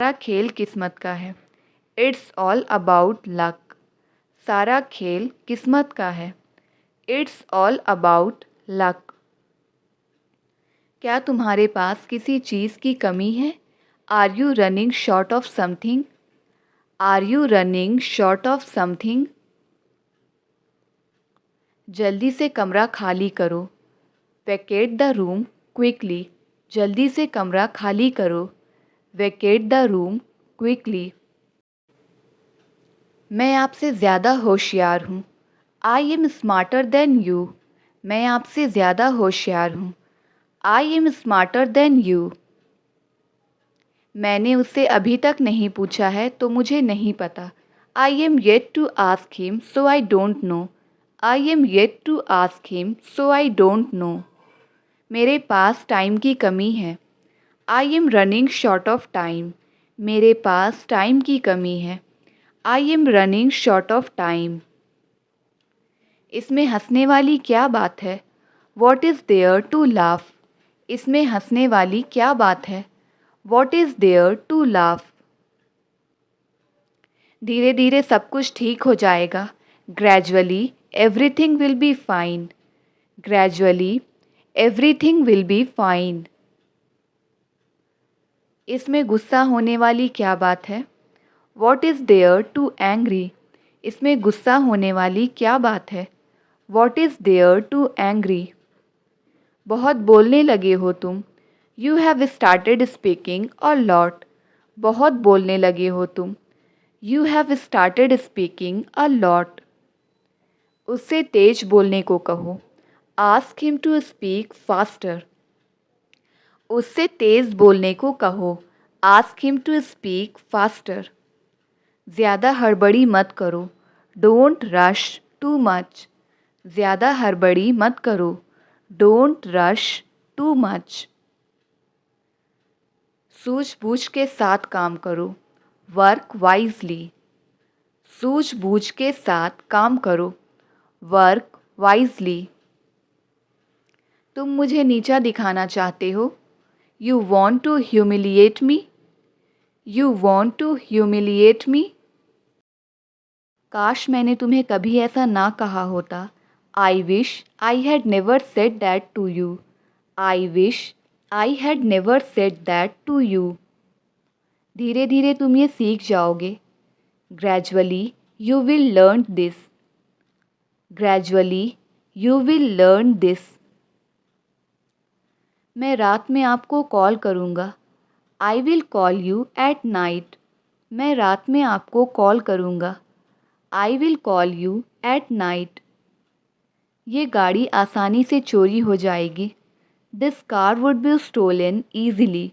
सारा खेल किस्मत का है। It's all about luck. सारा खेल किस्मत का है। It's all about luck. क्या तुम्हारे पास किसी चीज़ की कमी है? Are you running short of something? Are you running short of something? जल्दी से कमरा खाली करो। Vacate the room quickly. जल्दी से कमरा खाली करो। Vacate the room quickly. मैं आपसे ज़्यादा होशियार हूँ। I am smarter than you. मैं आपसे ज़्यादा होशियार हूँ। I am smarter than you. मैंने उससे अभी तक नहीं पूछा है तो मुझे नहीं पता। I am yet to ask him so I don't know. I am yet to ask him so I don't know. मेरे पास टाइम की कमी है। I am running short of time. मेरे पास टाइम की कमी है। I am running short of time. इसमें हंसने वाली क्या बात है? What is there to laugh? इसमें हंसने वाली क्या बात है? What is there to laugh? धीरे धीरे सब कुछ ठीक हो जाएगा। Gradually everything will be fine. Gradually everything will be fine. इसमें गुस्सा होने वाली क्या बात है? What is there to angry? इसमें गुस्सा होने वाली क्या बात है? What is there to angry? बहुत बोलने लगे हो तुम। You have started speaking a lot. बहुत बोलने लगे हो तुम। You have started speaking a lot. उससे तेज बोलने को कहो। Ask him to speak faster. उससे तेज़ बोलने को कहो। Ask him to speak faster. ज़्यादा हड़बड़ी मत करो। Don't rush too much. ज़्यादा हड़बड़ी मत करो। Don't rush too much. सूझबूझ के साथ काम करो। Work wisely. सूझबूझ के साथ काम करो। Work wisely. तुम मुझे नीचा दिखाना चाहते हो। You want to humiliate me. You want to humiliate me. काश मैंने तुम्हें कभी ऐसा ना कहा होता। I wish I had never said that to you. I wish I had never said that to you. धीरे धीरे तुम ये सीख जाओगे। Gradually you will learn this. Gradually you will learn this. मैं रात में आपको कॉल करूँगा। I will call you at night. मैं रात में आपको कॉल करूँगा। I will call you at night. ये गाड़ी आसानी से चोरी हो जाएगी। This car would be stolen easily.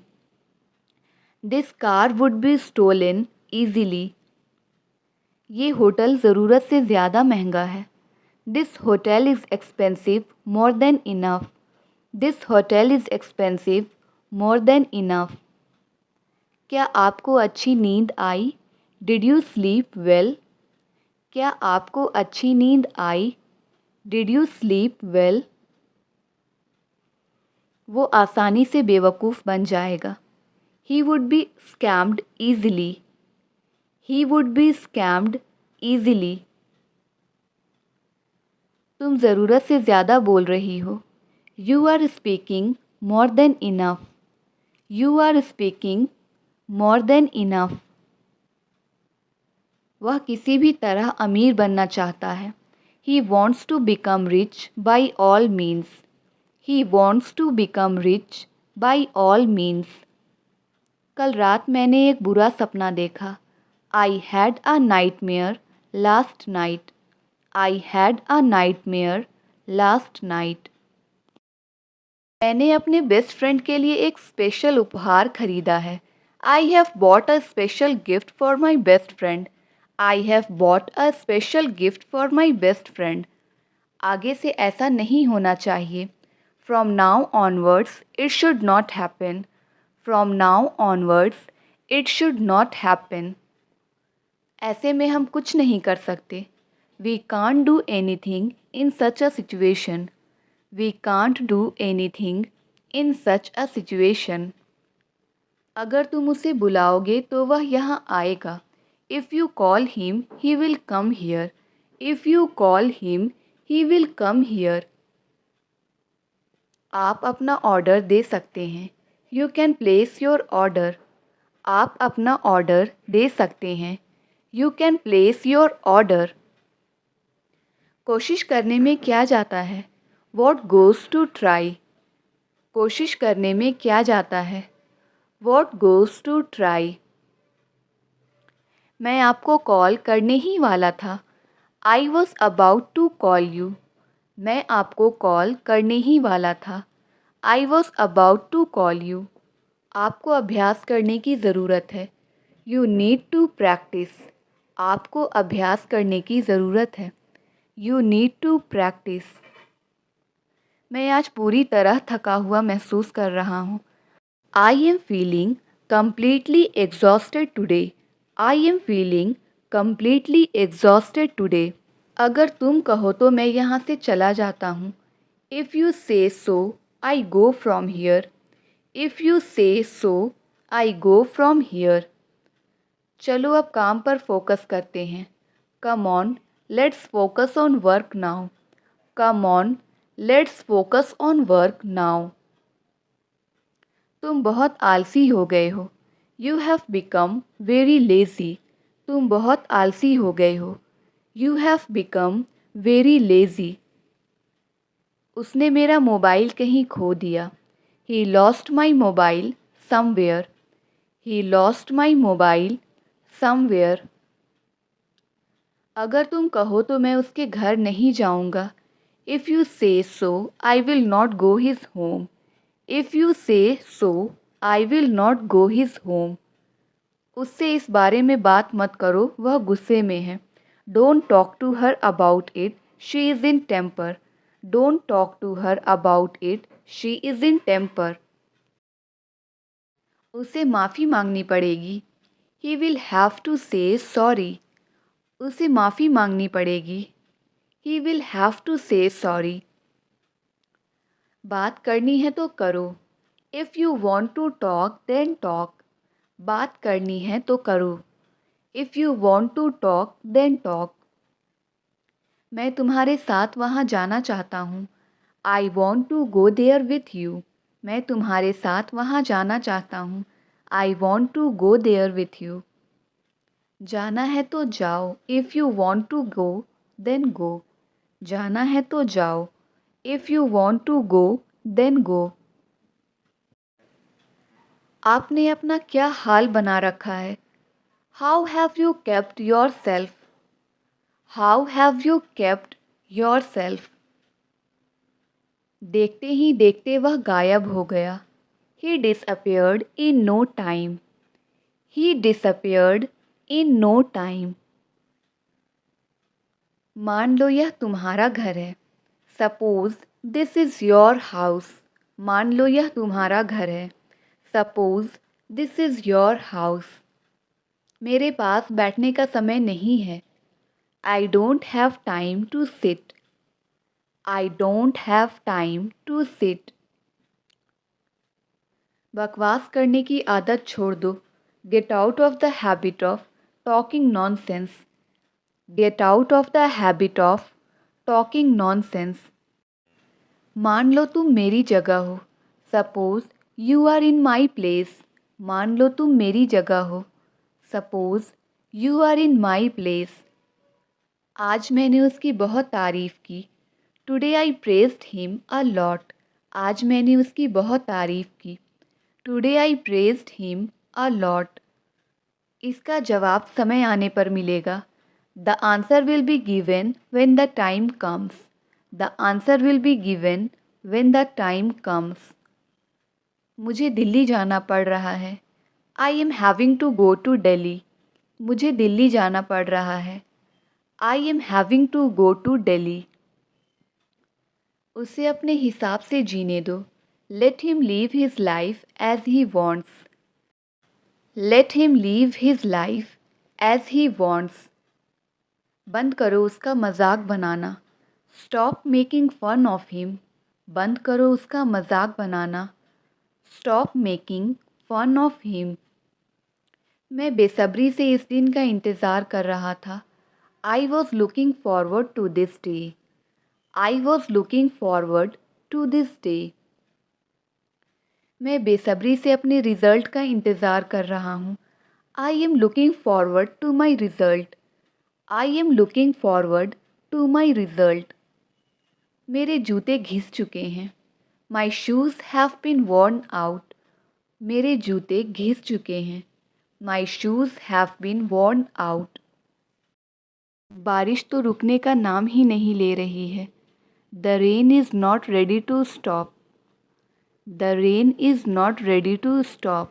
This car would be stolen easily. ये होटल ज़रूरत से ज़्यादा महंगा है। This hotel is expensive more than enough. This hotel is expensive more than enough. क्या आपको अच्छी नींद आई? Did you sleep well? क्या आपको अच्छी नींद आई? Did you sleep well? वो आसानी से बेवकूफ़ बन जाएगा। He would be scammed easily. He would be scammed easily. तुम ज़रूरत से ज़्यादा बोल रही हो। You are speaking more than enough. You are speaking more than enough. वह किसी भी तरह अमीर बनना चाहता है। He wants to become rich by all means. He wants to become rich by all means. कल रात मैंने एक बुरा सपना देखा। I had a nightmare last night. I had a nightmare last night. मैंने अपने बेस्ट फ्रेंड के लिए एक स्पेशल उपहार खरीदा है। I have bought a special gift for my best friend. I have bought a special gift for my best friend. आगे से ऐसा नहीं होना चाहिए। From now onwards it should not happen. From now onwards it should not happen. ऐसे में हम कुछ नहीं कर सकते। We can't do anything in such a situation. We can't do anything in such a situation. अगर तुम उसे बुलाओगे तो वह यहाँ आएगा। If you call him he will come here. If you call him he will come here. आप अपना order दे सकते हैं। You can place your order. आप अपना ऑर्डर दे सकते हैं। You can place your order. कोशिश करने में क्या जाता है? What goes to try. कोशिश करने में क्या जाता है? What goes to try. मैं आपको कॉल करने ही वाला था। I was about to call you. मैं आपको कॉल करने ही वाला था। I was about to call you. आपको अभ्यास करने की ज़रूरत है। You need to practise. आपको अभ्यास करने की ज़रूरत है। You need to practise. मैं आज पूरी तरह थका हुआ महसूस कर रहा हूँ। I am feeling completely exhausted today. I am feeling completely exhausted today. अगर तुम कहो तो मैं यहाँ से चला जाता हूँ। If you say so, I go from here. If you say so, I go from here. चलो अब काम पर फोकस करते हैं। Come on, let's focus on work now. Come on, let's focus on work now. तुम बहुत आलसी हो गए हो। You have become very lazy. तुम बहुत आलसी हो गए हो। You have become very lazy. उसने मेरा मोबाइल कहीं खो दिया। He lost my mobile somewhere. He lost my mobile somewhere. अगर तुम कहो तो मैं उसके घर नहीं जाऊँगा। If you say so I will not go his home. If you say so I will not go his home. उससे इस बारे में बात मत करो, वह गुस्से में है। Don't talk to her about it, she is in temper. Don't talk to her about it, she is in temper. उसे माफ़ी मांगनी पड़ेगी। He will have to say sorry. उसे माफ़ी मांगनी पड़ेगी। He will have to say sorry. बात करनी है तो करो। If you want to talk then talk. बात करनी है तो करो। If you want to talk then talk. मैं तुम्हारे साथ वहाँ जाना चाहता हूँ। I want to go there with you. मैं तुम्हारे साथ वहाँ जाना चाहता हूँ। I want to go there with you. जाना है तो जाओ। If you want to go then go. जाना है तो जाओ। If you want to go then go. आपने अपना क्या हाल बना रखा है? How have you kept yourself. How have you kept yourself. देखते ही देखते वह गायब हो गया। He disappeared in no time. He disappeared in no time. मान लो यह तुम्हारा घर है। Suppose this is your house. मान लो यह तुम्हारा घर है। Suppose this is your house. मेरे पास बैठने का समय नहीं है। I don't have time to sit. I don't have time to sit. बकवास करने की आदत छोड़ दो। Get out of the habit of talking nonsense. Get out of the habit of talking nonsense. मान लो तुम मेरी जगह हो। Suppose you are in my place. मान लो तुम मेरी जगह हो। Suppose you are in my place. आज मैंने उसकी बहुत तारीफ़ की। Today I praised him a lot. आज मैंने उसकी बहुत तारीफ़ की। Today I praised him a lot. इसका जवाब समय आने पर मिलेगा। The answer will be given when the time comes. The answer will be given when the time comes. मुझे दिल्ली जाना पड़ रहा है। I am having to go to Delhi. मुझे दिल्ली जाना पड़ रहा है। I am having to go to Delhi. उसे अपने हिसाब से जीने दो। Let him live his life as he wants. Let him live his life as he wants. बंद करो उसका मजाक बनाना। Stop making fun of him. बंद करो उसका मजाक बनाना। Stop making fun of him. मैं बेसब्री से इस दिन का इंतज़ार कर रहा था. I was looking forward to this day. I was looking forward to this day. मैं बेसब्री से अपने रिज़ल्ट का इंतज़ार कर रहा हूँ. I am looking forward to my result. I am looking forward to my result. मेरे जूते घिस चुके हैं. My shoes have been worn out. मेरे जूते घिस चुके हैं. My shoes have been worn out. बारिश तो रुकने का नाम ही नहीं ले रही है. The rain is not ready to stop. The rain is not ready to stop.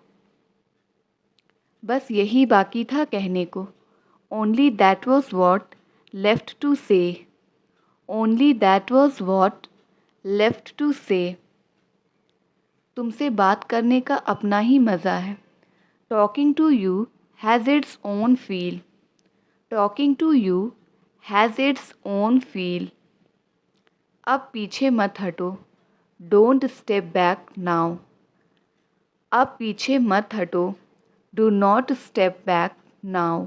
बस यही बाकी था कहने को. Only that was what left to say. Only that was what left to say. तुमसे बात करने का अपना ही मज़ा है. Talking to you has its own feel. Talking to you has its own feel. अब पीछे मत हटो. Don't step back now. अब पीछे मत हटो. Do not step back now.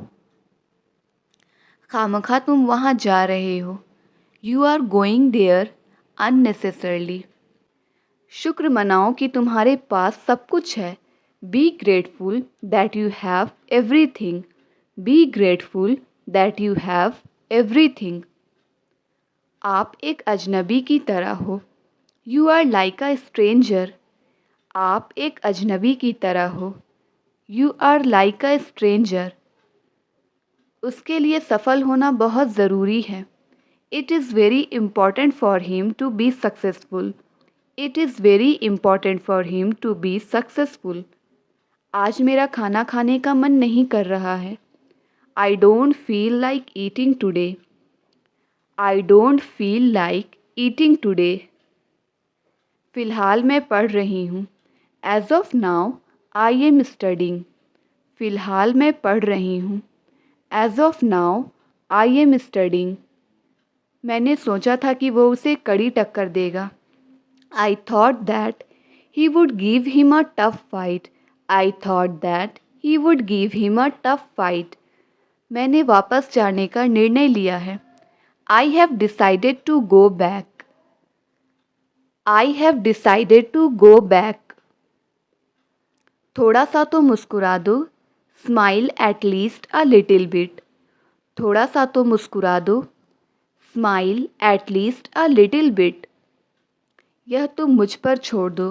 खामखा तुम वहाँ जा रहे हो. You are going there unnecessarily. शुक्र मनाओ कि तुम्हारे पास सब कुछ है. Be grateful that you have everything. Be grateful that you have everything. आप एक अजनबी की तरह हो. You are like a stranger. आप एक अजनबी की तरह हो. You are like a stranger. उसके लिए सफल होना बहुत ज़रूरी है. It is very important for him to be successful. It is very important for him to be successful. आज मेरा खाना खाने का मन नहीं कर रहा है. I don't feel like eating today. I don't feel like eating today. फ़िलहाल मैं पढ़ रही हूँ. As of now, I am studying. फ़िलहाल मैं पढ़ रही हूँ. As of now, I am studying. मैंने सोचा था कि वो उसे कड़ी टक्कर देगा. I thought that he would give him a tough fight. I thought that he would give him a tough fight. मैंने वापस जाने का निर्णय लिया है. I have decided to go back. I have decided to go back. थोड़ा सा तो मुस्कुरा दो. Smile at least a little bit. थोड़ा सा तो मुस्कुरा दो. Smile at least a little bit. यह तुम मुझ पर छोड़ दो.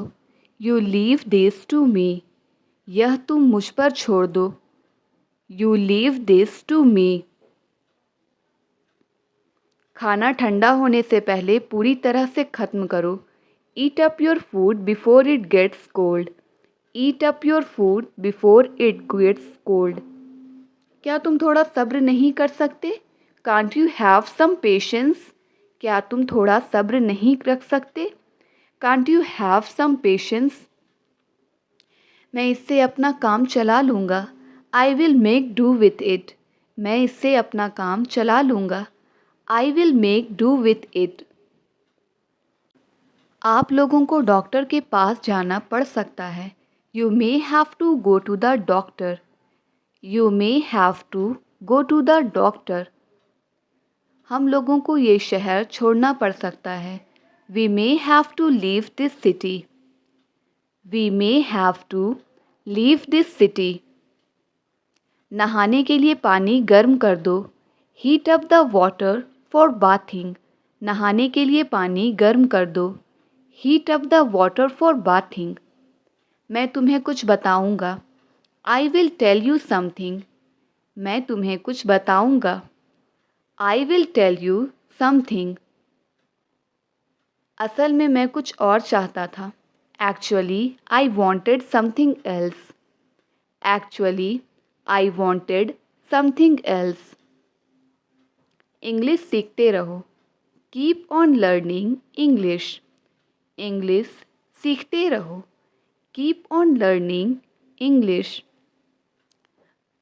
You leave this to me. यह तुम मुझ पर छोड़ दो. You leave this to me. खाना ठंडा होने से पहले पूरी तरह से ख़त्म करो. Eat up your food before it gets cold. Eat up your food before it gets cold. क्या तुम थोड़ा सब्र नहीं कर सकते? Can't you have some patience? क्या तुम थोड़ा सब्र नहीं रख सकते? Can't you have some patience? मैं इससे अपना काम चला लूँगा. I will make do with it. मैं इससे अपना काम चला लूँगा. I will make do with it. आप लोगों को डॉक्टर के पास जाना पड़ सकता है. You may have to go to the doctor. You may have to go to the doctor. हम लोगों को ये शहर छोड़ना पड़ सकता है. We may have to leave this city. We may have to leave this city. नहाने के लिए पानी गर्म कर दो. Heat up the water for bathing. नहाने के लिए पानी गर्म कर दो. Heat up the water for bathing. मैं तुम्हें कुछ बताऊंगा. I will tell you something. मैं तुम्हें कुछ बताऊंगा. I will tell you something. असल में मैं कुछ और चाहता था. Actually, I wanted something else. Actually, I wanted something else. English सीखते रहो. Keep on learning English. English सीखते रहो. Keep on learning English.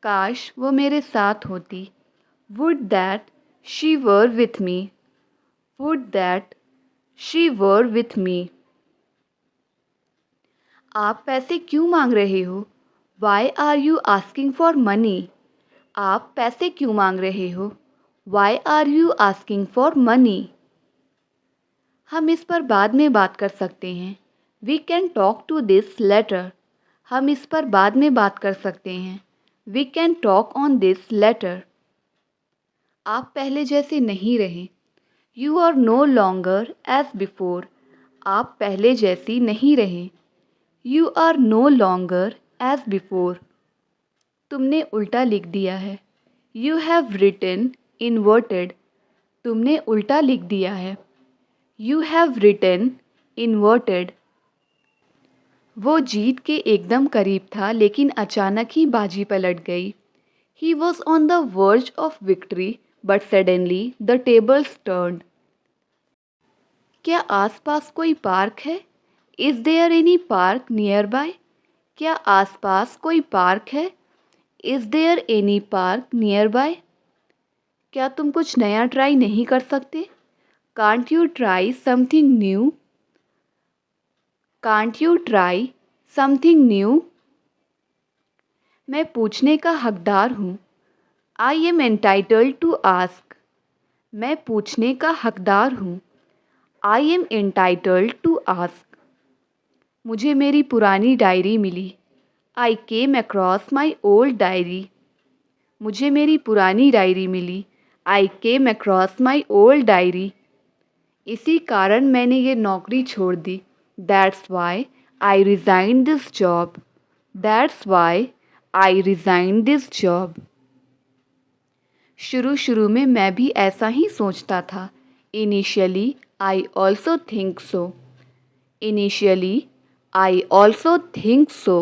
काश वो मेरे साथ होती. Would that she were with me. Would that she were with me. आप पैसे क्यों मांग रहे हो? Why are you asking for money? आप पैसे क्यों मांग रहे हो? Why are you asking for money? हम इस पर बाद में बात कर सकते हैं। We can talk to this later. हम इस पर बाद में बात कर सकते हैं। We can talk on this later. आप पहले जैसे नहीं रहे। You are no longer as before. आप पहले जैसी नहीं रहे। You are no longer as before. तुमने उल्टा लिख दिया है। You have written inverted. तुमने उल्टा लिख दिया है। You have written inverted. वो जीत के एकदम करीब था लेकिन अचानक ही बाजी पलट गई। He was on the verge of victory, but suddenly the tables turned. क्या आसपास कोई पार्क है? Is there any park nearby? क्या आसपास कोई पार्क है? Is there any park nearby? क्या तुम कुछ नया ट्राई नहीं कर सकते? Can't you try something new? Can't you try something new? मैं पूछने का हकदार हूँ। I am entitled to ask. मैं पूछने का हकदार हूँ। I am entitled to ask. मुझे मेरी पुरानी डायरी मिली। I came across my old diary. मुझे मेरी पुरानी डायरी मिली। I came across my old diary. इसी कारण मैंने ये नौकरी छोड़ दी। That's why I resigned this job. That's why I resigned this job. शुरू में मैं भी ऐसा ही सोचता था। Initially, I also think so. Initially, I also think so.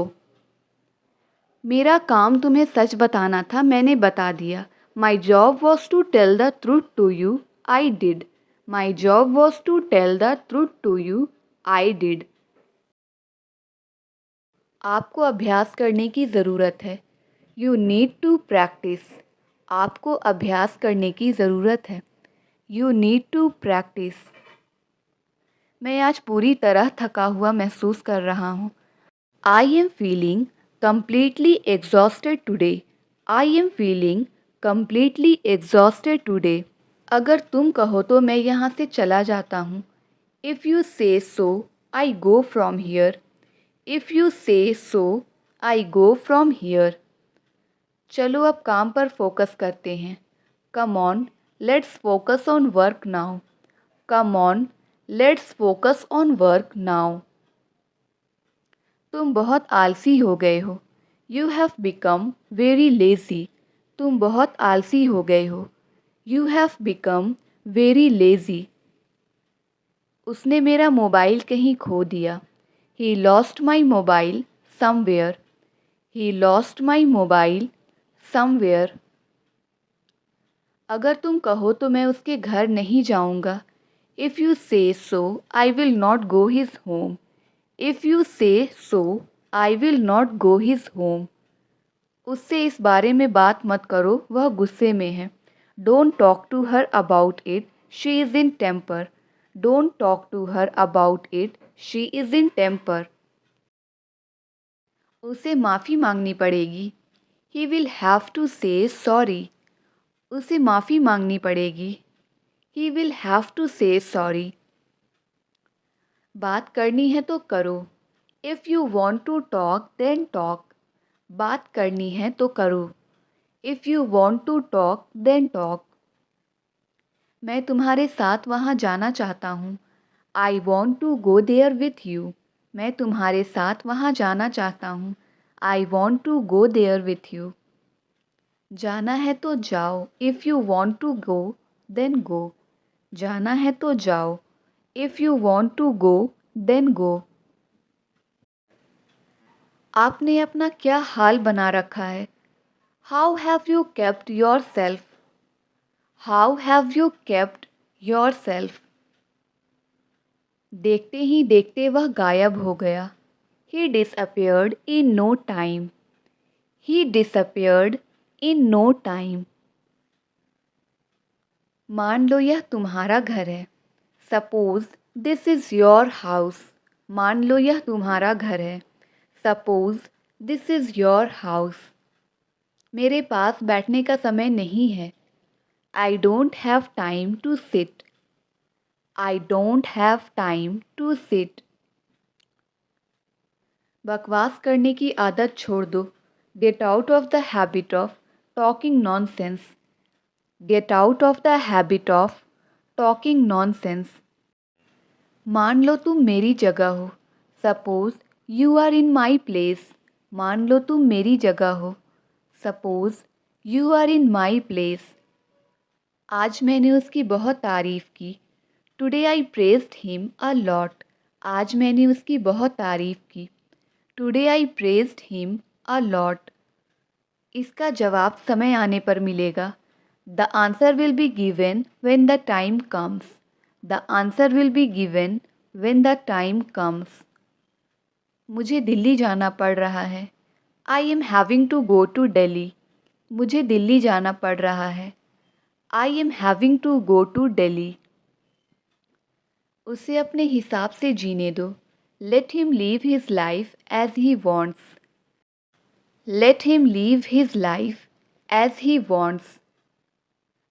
मेरा काम तुम्हें सच बताना था, मैंने बता दिया। My job was to tell the truth to you. I did. My job was to tell the truth to you. I did. आपको अभ्यास करने की ज़रूरत है। You need to practice. आपको अभ्यास करने की ज़रूरत है। You need to practice. मैं आज पूरी तरह थका हुआ महसूस कर रहा हूँ। I am feeling completely exhausted today. I am feeling completely exhausted today. अगर तुम कहो तो मैं यहाँ से चला जाता हूँ। If you say so, I go from here. If you say so, I go from here. चलो अब काम पर फोकस करते हैं। Come on, let's focus on work now. Come on, let's focus on work now. तुम बहुत आलसी हो गए हो। You have become very lazy. तुम बहुत आलसी हो गए हो। You have become very lazy. उसने मेरा मोबाइल कहीं खो दिया। He lost my mobile somewhere. He lost my mobile somewhere. अगर तुम कहो तो मैं उसके घर नहीं जाऊंगा। If you say so, I will not go his home. If you say so, I will not go his home. उससे इस बारे में बात मत करो, वह गुस्से में है। Don't talk to her about it. She is in temper. Don't talk to her about it. She is in temper. उसे माफ़ी मांगनी पड़ेगी। He will have to say sorry. उसे माफ़ी मांगनी पड़ेगी। He will have to say sorry. बात करनी है तो करो। If you want to talk, then talk. बात करनी है तो करो। If you want to talk, then talk. मैं तुम्हारे साथ वहाँ जाना चाहता हूँ। I want to go there with you. मैं तुम्हारे साथ वहाँ जाना चाहता हूँ। I want to go there with you. जाना है तो जाओ। If you want to go, then go. जाना है तो जाओ। If you want to go, then go. आपने अपना क्या हाल बना रखा है? How have you kept yourself? How have you kept yourself? देखते ही देखते वह गायब हो गया। He disappeared in no time. He disappeared in no time. मान लो यह तुम्हारा घर है। Suppose this is your house. मान लो यह तुम्हारा घर है। Suppose this is your house. मेरे पास बैठने का समय नहीं है। I don't have time to sit. I don't have time to sit. बकवास करने की आदत छोड़ दो। Get out of the habit of talking nonsense. Get out of the habit of talking nonsense. मान लो तुम मेरी जगह हो। Suppose you are in my place. मान लो तुम मेरी जगह हो। Suppose you are in my place. आज मैंने उसकी बहुत तारीफ़ की। Today I praised him a lot. आज मैंने उसकी बहुत तारीफ़ की। Today I praised him a lot. इसका जवाब समय आने पर मिलेगा। The answer will be given when the time comes. The answer will be given when the time comes. मुझे दिल्ली जाना पड़ रहा है। I am having to go to Delhi. मुझे दिल्ली जाना पड़ रहा है। I am having to go to Delhi. उसे अपने हिसाब से जीने दो। Let him live his life as he wants. Let him live his life as he wants.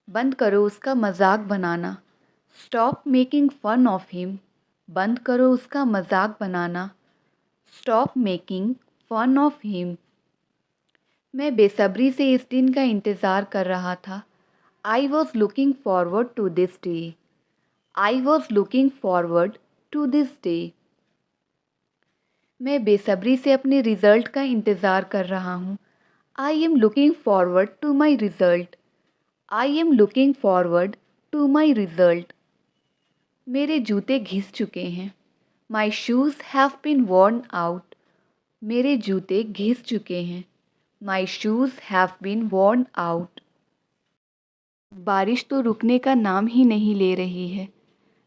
बंद करो उसका मजाक बनाना। Stop making fun of him. बंद करो उसका मजाक बनाना। Stop making fun of him. मैं बेसब्री से इस दिन का इंतज़ार कर रहा था। I was looking forward to this day. I was looking forward to this day. मैं बेसब्री से अपने रिज़ल्ट का इंतज़ार कर रहा हूँ। I am looking forward to my result. I am looking forward to my result. मेरे जूते घिस चुके हैं। My shoes have been worn out. मेरे जूते घिस चुके हैं। My shoes have been worn out. बारिश तो रुकने का नाम ही नहीं ले रही है।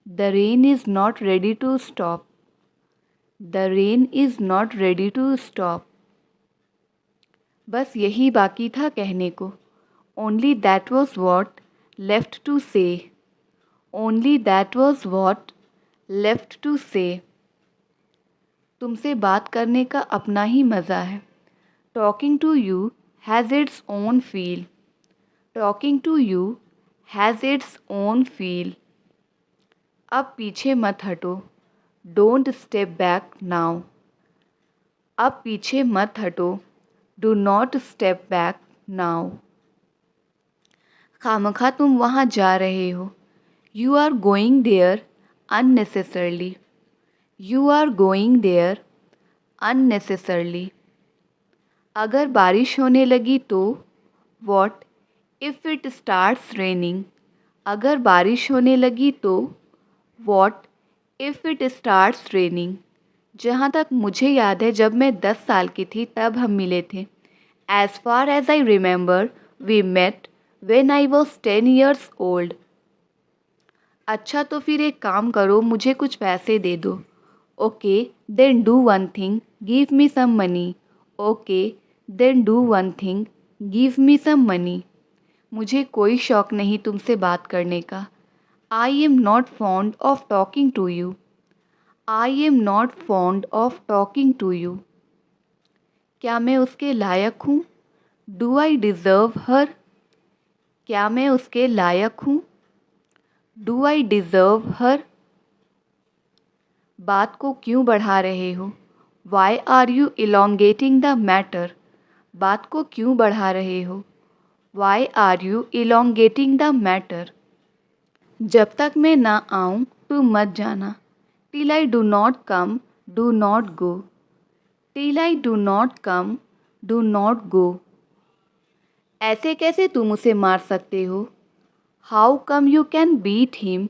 The rain is not ready to stop. The rain is not ready to stop. बस यही बाकी था कहने को। Only that was what left to say. Only that was what left to say. तुमसे बात करने का अपना ही मज़ा है। Talking to you has its own feel. Talking to you has its own feel. अब पीछे मत हटो। Don't step back now. अब पीछे मत हटो। Do not step back now. खामखा तुम वहाँ जा रहे हो। You are going there unnecessarily. You are going there unnecessarily. अगर बारिश होने लगी तो what if it starts raining. अगर बारिश होने लगी तो what if it starts raining. जहाँ तक मुझे याद है जब मैं 10 साल की थी तब हम मिले थे। As far as I remember we met when I was 10 years old. अच्छा तो फिर एक काम करो, मुझे कुछ पैसे दे दो। Okay then do one thing, give me some money. Okay then do one thing, give me some money. मुझे कोई शौक़ नहीं तुमसे बात करने का। I am not fond of talking to you. I am not fond of talking to you. क्या मैं उसके लायक हूँ? Do I deserve her. क्या मैं उसके लायक हूँ? Do I deserve her. बात को क्यों बढ़ा रहे हो? Why are you elongating the matter. बात को क्यों बढ़ा रहे हो? Why are you elongating the matter. जब तक मैं ना आऊँ तुम मत जाना। Till I do not come do not go. Till I do not come do not go. ऐसे कैसे तुम उसे मार सकते हो? How come you can beat him.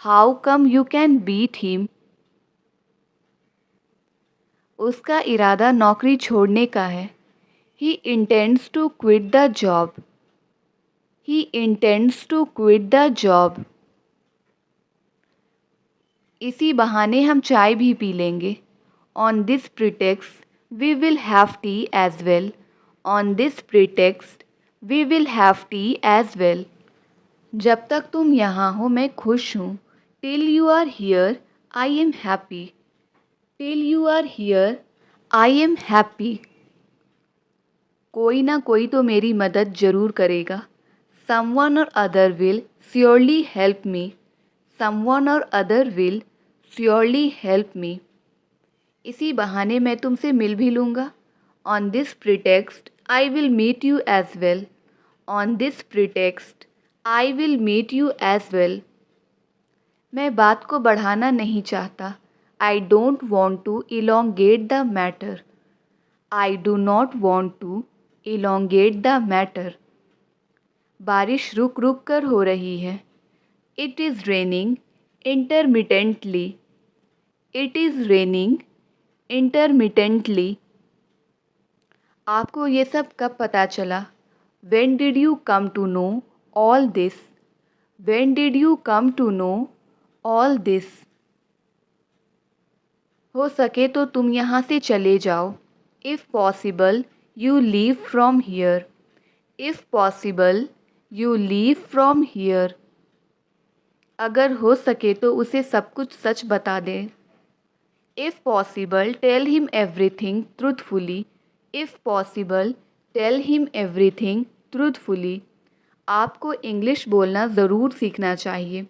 How come you can beat him. उसका इरादा नौकरी छोड़ने का है। He intends to quit the job. He intends to quit the job. इसी बहाने हम चाय भी पी लेंगे। On this pretext we will have tea as well. On this pretext we will have tea as well. जब तक तुम यहाँ हो मैं खुश हूँ। Till you are here I am happy. Till you are here I am happy. कोई ना कोई तो मेरी मदद ज़रूर करेगा। Someone or other will surely help me. Someone or other will surely help me. इसी बहाने मैं तुमसे मिल भी लूँगा। On this pretext I will meet you as well. On this pretext I will meet you as well. मैं बात को बढ़ाना नहीं चाहता। I don't want to elongate the matter. I do not want to elongate the matter. बारिश रुक रुक कर हो रही है। It is raining intermittently. It is raining intermittently. आपको ये सब कब पता चला? When did you come to know all this? When did you come to know all this? हो सके तो तुम यहाँ से चले जाओ। If possible, you leave from here. If possible, you leave from here. अगर हो सके तो उसे सब कुछ सच बता दें। If possible, tell him everything truthfully. If possible, tell him everything truthfully. आपको इंग्लिश बोलना ज़रूर सीखना चाहिए।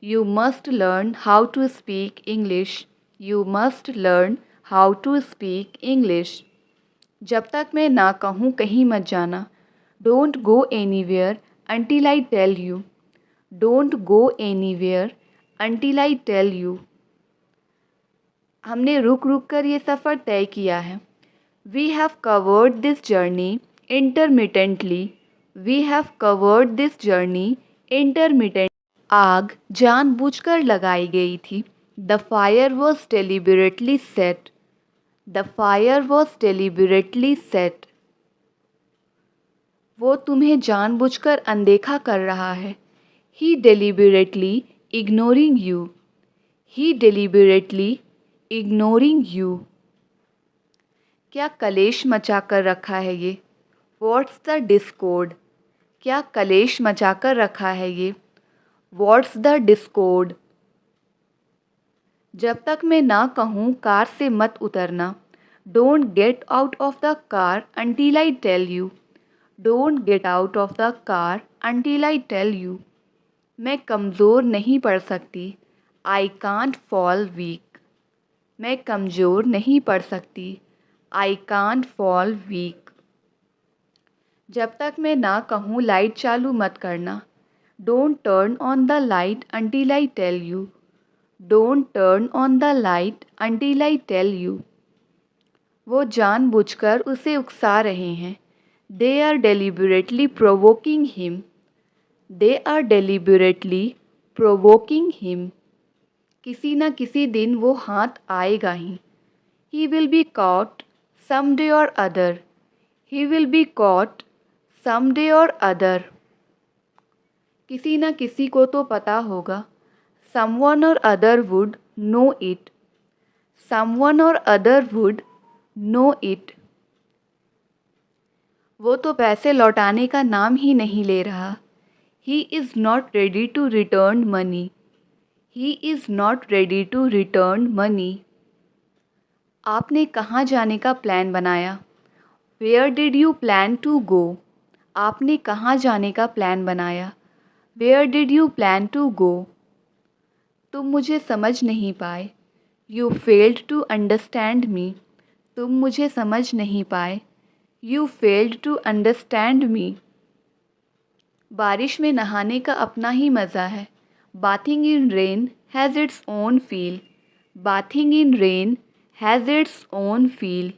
You must learn how to speak English. You must learn how to speak English. जब तक मैं ना कहूँ कहीं मत जाना। Don't go anywhere until I tell you. Don't go anywhere until I tell you. हमने रुक रुक कर ये सफ़र तय किया है। We have covered this journey intermittently. We have covered this journey intermittently. आग जानबूझकर लगाई गई थी। The fire was deliberately set. The fire was deliberately set. वो तुम्हें जानबूझकर अनदेखा कर रहा है। He deliberately ignoring you. He deliberately ignoring you. क्या कलेश मचा कर रखा है ये? What's the discord? क्या कलेश मचा कर रखा है ये? What's the discord? जब तक मैं ना कहूँ कार से मत उतरना। Don't get out of the car until I tell you. Don't get out of the car until I tell you. मैं कमज़ोर नहीं पड़ सकती। I can't fall weak. मैं कमज़ोर नहीं पड़ सकती। I can't fall weak. जब तक मैं ना कहूँ लाइट चालू मत करना। Don't turn on the light until I tell you. Don't turn on the light until I tell you. वो जानबूझकर उसे उकसा रहे हैं। They are deliberately provoking him. They are deliberately provoking him. किसी न किसी दिन वो हाथ आएगा ही। He will be caught someday or other. He will be caught someday or other. किसी न किसी को तो पता होगा। Someone or other would know it. Someone or other would know it. वो तो पैसे लौटाने का नाम ही नहीं ले रहा। He is not ready to return money. He is not ready to return money. आपने कहाँ जाने का प्लान बनाया? Where did you plan to go? आपने कहाँ जाने का प्लान बनाया? Where did you plan to go? तुम मुझे समझ नहीं पाए। You failed to understand me. तुम मुझे समझ नहीं पाए। You failed to understand me. बारिश में नहाने का अपना ही मज़ा है। Bathing in rain has its own feel. Bathing in rain has its own feel.